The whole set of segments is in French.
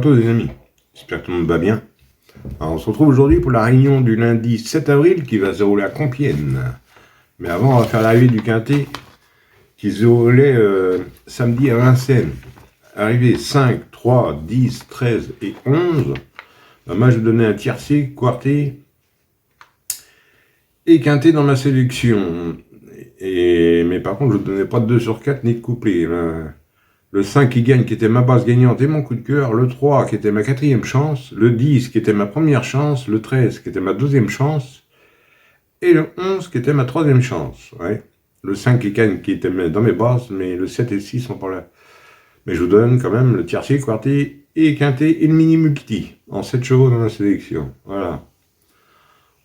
tous les amis, j'espère que tout le monde va bien. Alors, on se retrouve aujourd'hui pour la réunion du lundi 7 avril qui va se dérouler à Compiègne. Mais avant, on va faire l'arrivée du quintet qui se déroulait samedi à Vincennes. Arrivé 5, 3, 10, 13 et 11. Moi, je vais donner un tiercé, quarté et quintet dans ma sélection. Mais par contre, je ne donnais pas de 2 sur 4 ni de couplet. Le 5 qui gagne, qui était ma base gagnante et mon coup de cœur. Le 3 qui était ma quatrième chance. Le 10 qui était ma première chance. Le 13 qui était ma deuxième chance. Et le 11 qui était ma troisième chance. Ouais. Le 5 qui gagne, qui était dans mes bases, mais le 7 et le 6 sont pas là. Mais je vous donne quand même le tiercé, quarté et quintet et le mini-multi. En 7 chevaux dans la sélection. Voilà.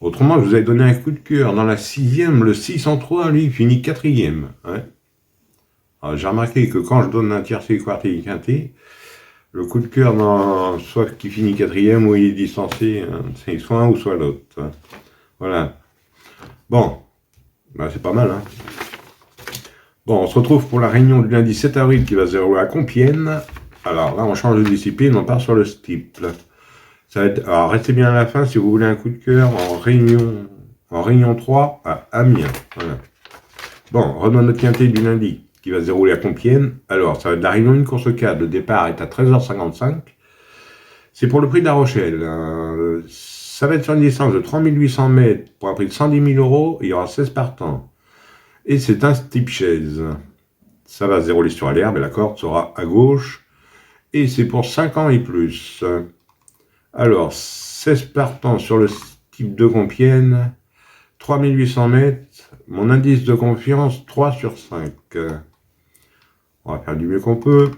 Autrement, je vous avais donné un coup de cœur dans la 6e. Le 603, lui, finit 4e. Ouais. J'ai remarqué que quand je donne un tiercé, quarté et quintet, le coup de cœur, soit qui finit 4e ou il est distancé, hein, c'est soit un ou soit l'autre. Hein. Voilà. Bon, ben, c'est pas mal. Hein. Bon, on se retrouve pour la réunion du lundi 7 avril qui va se dérouler à Compiègne. Alors là, on change de discipline, on part sur le steeple. Ça va être, alors restez bien à la fin si vous voulez un coup de cœur en réunion 3 à Amiens. Voilà. Bon, on redonne notre quintet du lundi qui va se dérouler à Compiègne. Alors, ça va être la réunion 1 course 4. Le départ est à 13h55. C'est pour le prix de La Rochelle. Ça va être sur une distance de 3800 mètres pour un prix de 110 000 €. Il y aura 16 partants. Et c'est un type chaise. Ça va se dérouler sur l'herbe et la corde sera à gauche. Et c'est pour 5 ans et plus. Alors, 16 partants sur le type de Compiègne. 3800 mètres. Mon indice de confiance, 3 sur 5. On va faire du mieux qu'on peut.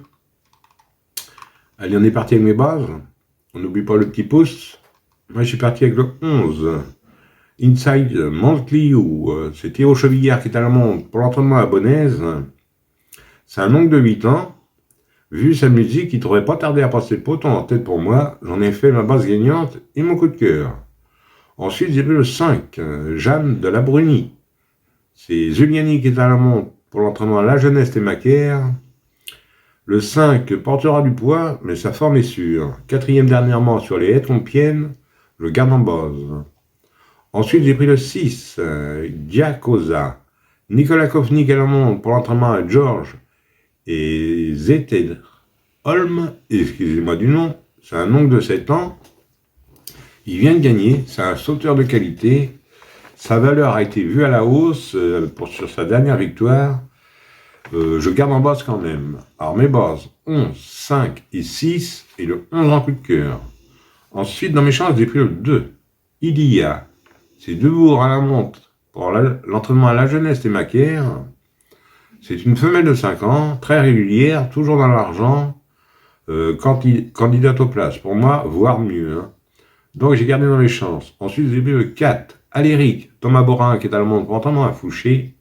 Allez, on est parti avec mes bases. On n'oublie pas le petit pouce. Moi, je suis parti avec le 11. Inside Monthly You. C'est Théo Chevillard qui est à la montre pour l'entraînement à Bonnaise. C'est un oncle de 8 ans. Vu sa musique, il ne devrait pas tarder à passer le poton en tête pour moi. J'en ai fait ma base gagnante et mon coup de cœur. Ensuite, j'ai pris le 5. Jeanne de la Bruni. C'est Zuliani qui est à la montre pour l'entraînement à La Jeunesse et Macaire. Le 5 portera du poids, mais sa forme est sûre. 4e dernièrement sur les haies Compiègne, je le garde en base. Ensuite, j'ai pris le 6, Giacosa. Nicolas Kofnik à la montre pour l'entraînement à Georges et Zeted Holm, excusez-moi du nom, c'est un oncle de 7 ans. Il vient de gagner, c'est un sauteur de qualité. Sa valeur a été vue à la hausse sur sa dernière victoire. Je garde en base quand même. Alors mes bases, 11, 5 et 6, et le 11 en coup de cœur. Ensuite, dans mes chances, j'ai pris le 2. Ilia. C'est Debourg à la montre pour l'entraînement à La Jeunesse et Macaire. C'est une femelle de 5 ans, très régulière, toujours dans l'argent, candidate aux places. Pour moi, voire mieux. Hein. Donc j'ai gardé dans mes chances. Ensuite, j'ai pris le 4. Aléric, Thomas Borin, qui est à la montre pour l'entraînement à Fouché.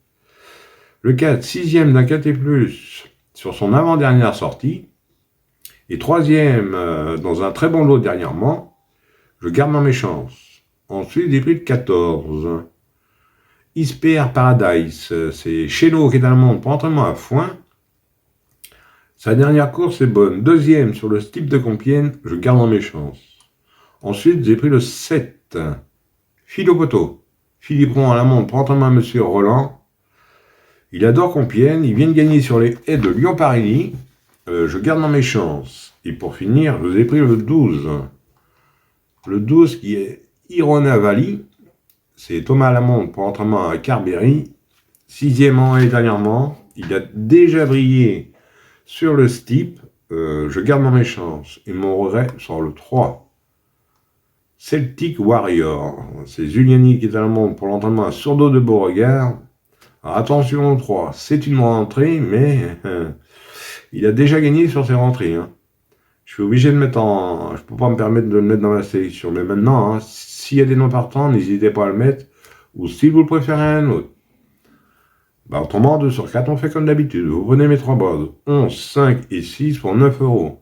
Le 4, 6e d'un quintet plus sur son avant-dernière sortie. Et 3e dans un très bon lot dernièrement. Je garde dans mes chances. Ensuite, j'ai pris le 14. Isper Paradise. C'est Chéneau qui est à la montre pour entraînement à Foin. Sa dernière course est bonne. 2e sur le steeple de Compiègne. Je garde dans mes chances. Ensuite, j'ai pris le 7. Philopoto. Philippe Ron à la montre pour entraînement à Monsieur Roland. Il adore Compiègne, il vient de gagner sur les haies de Lyon-Paris. Je garde dans mes chances. Et pour finir, je vous ai pris le 12. Le 12 qui est Irona Valli. C'est Thomas Lamonde pour entraînement à Carberry. 6e en haie dernièrement. Il a déjà brillé sur le steep. Je garde dans mes chances. Et mon regret sur le 3. Celtic Warrior. C'est Zuliani qui est à la montre pour l'entraînement à Sourdeau de Beauregard. Alors attention au 3, c'est une rentrée, mais il a déjà gagné sur ses rentrées. Hein. Je suis obligé de mettre en... Je ne peux pas me permettre de le mettre dans la sélection. Mais maintenant, hein, s'il y a des noms partants, n'hésitez pas à le mettre. Ou si vous le préférez un autre. Bah, autrement, 2 sur 4, on fait comme d'habitude. Vous prenez mes 3 bases. 11, 5 et 6 pour 9 €.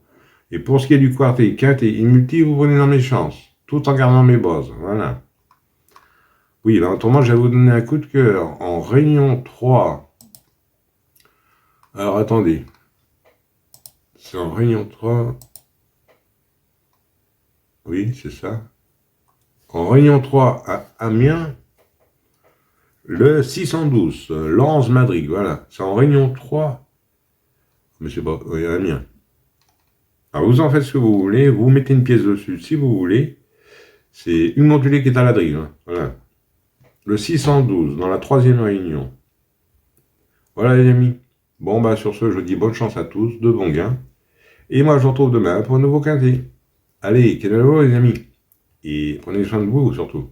Et pour ce qui est du quartet, quintet et multi, vous prenez dans mes chances. Tout en gardant mes bases. Voilà. Oui, là, autrement, je vais vous donner un coup de cœur en réunion 3. Alors, attendez. C'est en réunion 3. Oui, c'est ça. En réunion 3 à Amiens, le 612, Lens-Madrid, voilà. C'est en réunion 3. Mais c'est pas... Oui, Amiens. Alors vous en faites ce que vous voulez, vous mettez une pièce dessus si vous voulez. C'est une modulée qui est à la drive. Hein. Voilà. Le 612, dans la troisième réunion. Voilà les amis. Bon bah sur ce, je vous dis bonne chance à tous, de bons gains. Et moi je vous retrouve demain pour un nouveau quintet. Allez, quel est les amis. Et prenez soin de vous surtout.